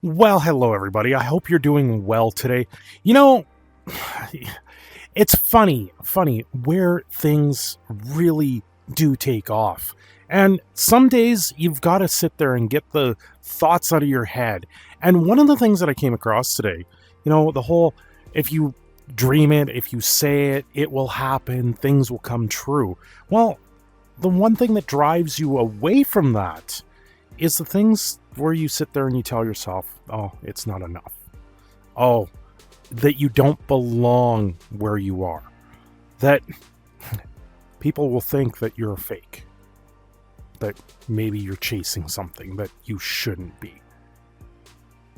Well, hello everybody. I hope you're doing well today. You know, it's funny where things really do take off. And some days you've got to sit there and get the thoughts out of your head. And one of the things that I came across today, the whole if you dream it, if you say it, it will happen, things will come true. Well, the one thing that drives you away from that is the things where you sit there and you tell yourself, oh, it's not enough. Oh, that you don't belong where you are. That people will think that you're a fake. That maybe you're chasing something that you shouldn't be.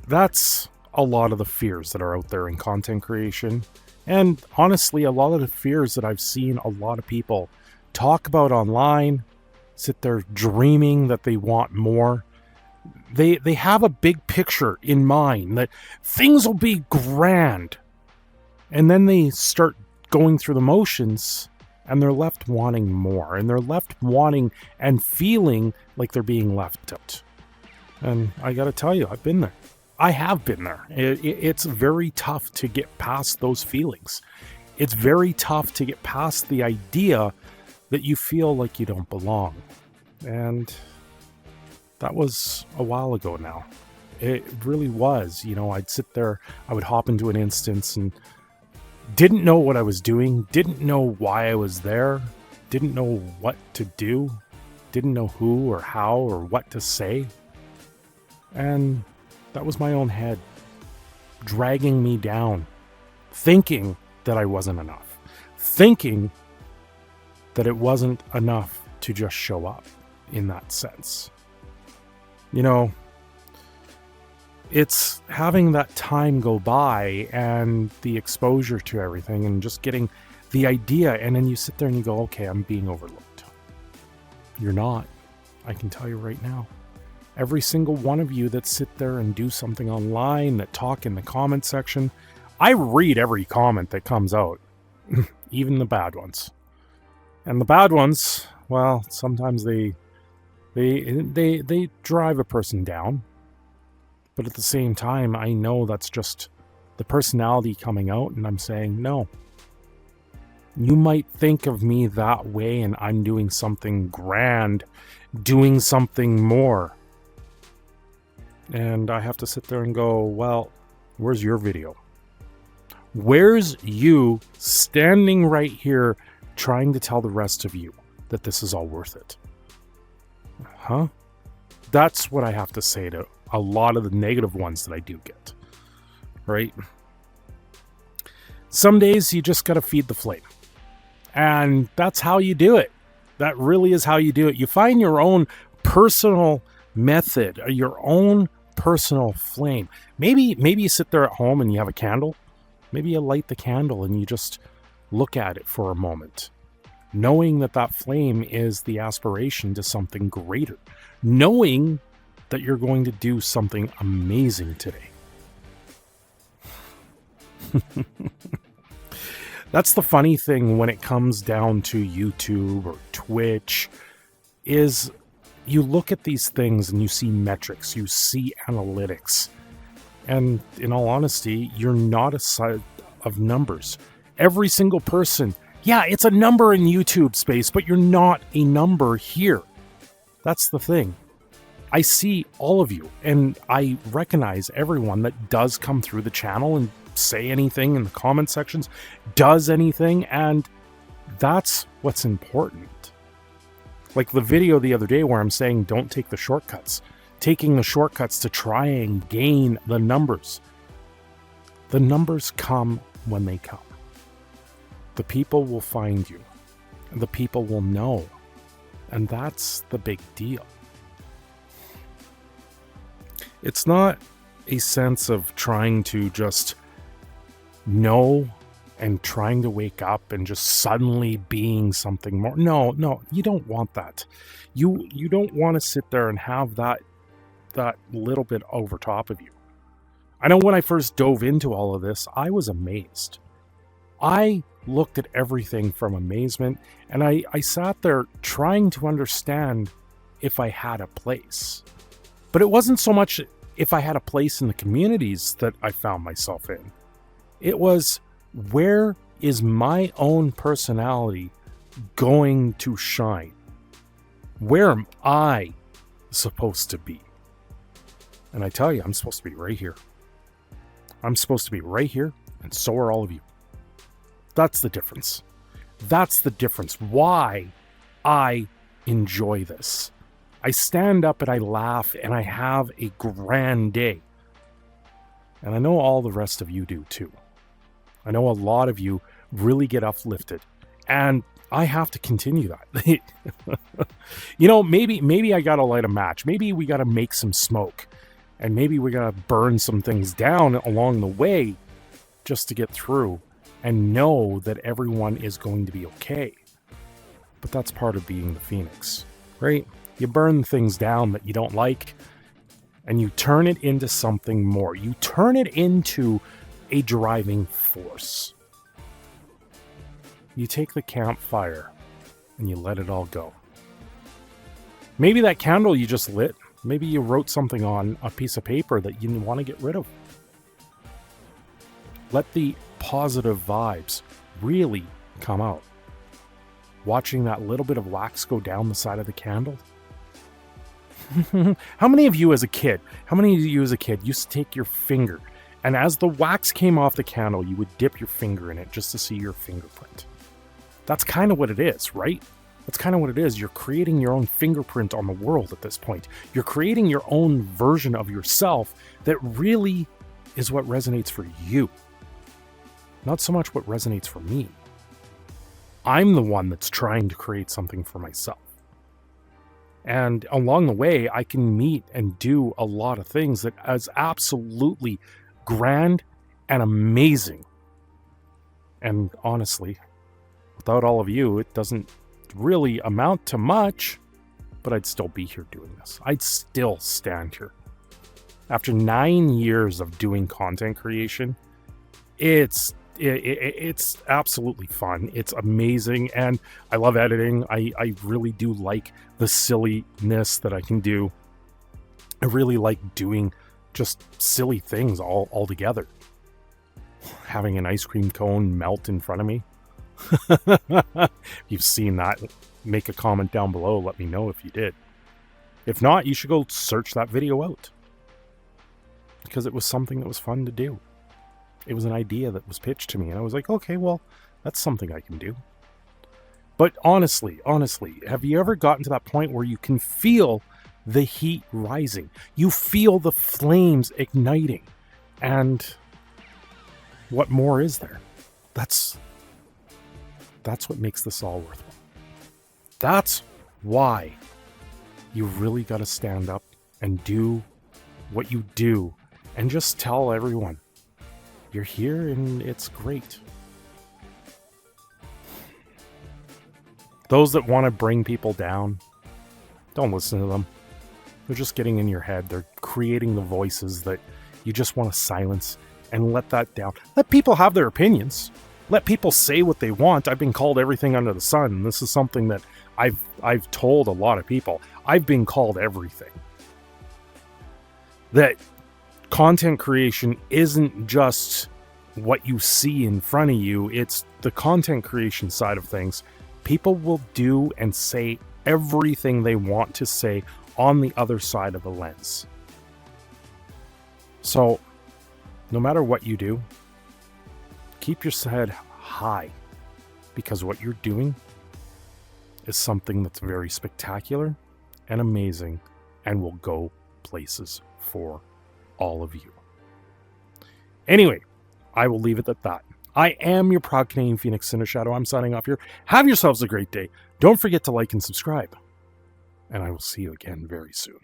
That's a lot of the fears that are out there in content creation. And honestly, a lot of the fears that I've seen a lot of people talk about online, sit there dreaming that they want more. They have a big picture in mind that things will be grand. And then they start going through the motions and they're left wanting more. And they're left wanting and feeling like they're being left out. And I got to tell you, I've been there. I have been there. It's very tough to get past those feelings. It's very tough to get past the idea that you feel like you don't belong. And that was a while ago now. It really was. I'd sit there, I would hop into an instance and didn't know what I was doing, didn't know why I was there, didn't know what to do, didn't know who or how or what to say. And that was my own head dragging me down, thinking that I wasn't enough, thinking that it wasn't enough to just show up in that sense. It's having that time go by and the exposure to everything and just getting the idea. And then you sit there and you go, okay, I'm being overlooked. You're not. I can tell you right now. Every single one of you that sit there and do something online, that talk in the comment section, I read every comment that comes out, even the bad ones. And the bad ones, well, sometimes they drive a person down. But at the same time, I know that's just the personality coming out, and I'm saying, no. You might think of me that way, and I'm doing something grand, doing something more. And I have to sit there and go, well, where's your video? Where's you standing right here trying to tell the rest of you that this is all worth it? Huh? That's what I have to say to a lot of the negative ones that I do get. Right? Some days you just got to feed the flame. And that's how you do it. That really is how you do it. You find your own personal method, your own personal flame. Maybe you sit there at home and you have a candle. Maybe you light the candle and you just look at it for a moment, knowing that flame is the aspiration to something greater, knowing that you're going to do something amazing today. That's the funny thing when it comes down to YouTube or Twitch, is you look at these things and you see metrics, you see analytics, and in all honesty, you're not a set of numbers. Every single person, yeah, it's a number in YouTube space, but you're not a number here. That's the thing. I see all of you, and I recognize everyone that does come through the channel and say anything in the comment sections, does anything, and that's what's important. Like the video the other day where I'm saying don't take the shortcuts, taking the shortcuts to try and gain the numbers. The numbers come when they come. The people will find you. The people will know. And that's the big deal. It's not a sense of trying to just know and trying to wake up and just suddenly being something more. No, you don't want that. You don't want to sit there and have that little bit over top of you. I know when I first dove into all of this, I was amazed. I looked at everything from amazement, and I sat there trying to understand if I had a place. But it wasn't so much if I had a place in the communities that I found myself in, it was, where is my own personality going to shine? Where am I supposed to be? And I tell you, I'm supposed to be right here. I'm supposed to be right here, and so are all of you. That's the difference. That's the difference. Why I enjoy this. I stand up and I laugh and I have a grand day. And I know all the rest of you do too. I know a lot of you really get uplifted. And I have to continue that. Maybe I gotta light a match. Maybe we gotta make some smoke. And maybe we gotta burn some things down along the way just to get through and know that everyone is going to be okay. But that's part of being the Phoenix, right? You burn things down that you don't like, and you turn it into something more. You turn it into a driving force. You take the campfire and you let it all go. Maybe that candle you just lit, maybe you wrote something on a piece of paper that you want to get rid of. Let the positive vibes really come out. Watching that little bit of wax go down the side of the candle. How many of you as a kid used to take your finger, and as the wax came off the candle, you would dip your finger in it just to see your fingerprint? That's kind of what it is, right? That's kind of what it is. You're creating your own fingerprint on the world at this point. You're creating your own version of yourself that really is what resonates for you. Not so much what resonates for me. I'm the one that's trying to create something for myself. And along the way, I can meet and do a lot of things that is absolutely grand and amazing. And honestly, without all of you, it doesn't really amount to much, but I'd still be here doing this. I'd still stand here. After 9 years of doing content creation, it's absolutely fun. It's amazing, and I love editing. I really do like the silliness that I can do. I really like doing just silly things all together. Having an ice cream cone melt in front of me. You've seen that. Make a comment down below. Let me know if you did. If not, you should go search that video out. Because it was something that was fun to do. It was an idea that was pitched to me, and I was like, okay, well, that's something I can do. But honestly, have you ever gotten to that point where you can feel the heat rising? You feel the flames igniting. And what more is there? That's what makes this all worthwhile. That's why you really got to stand up and do what you do and just tell everyone, you're here and it's great. Those that want to bring people down, don't listen to them. They're just getting in your head. They're creating the voices that you just want to silence, and let that down. Let people have their opinions. Let people say what they want. I've been called everything under the sun, and this is something that I've told a lot of people. I've been called everything. That content creation isn't just what you see in front of you. It's the content creation side of things. People will do and say everything they want to say on the other side of the lens. So, no matter what you do, keep your head high, because what you're doing is something that's very spectacular and amazing and will go places for all of you. Anyway, I will leave it at that. I am your proud Canadian Phoenix, Cindershadow. I'm signing off here. Have yourselves a great day. Don't forget to like and subscribe. And I will see you again very soon.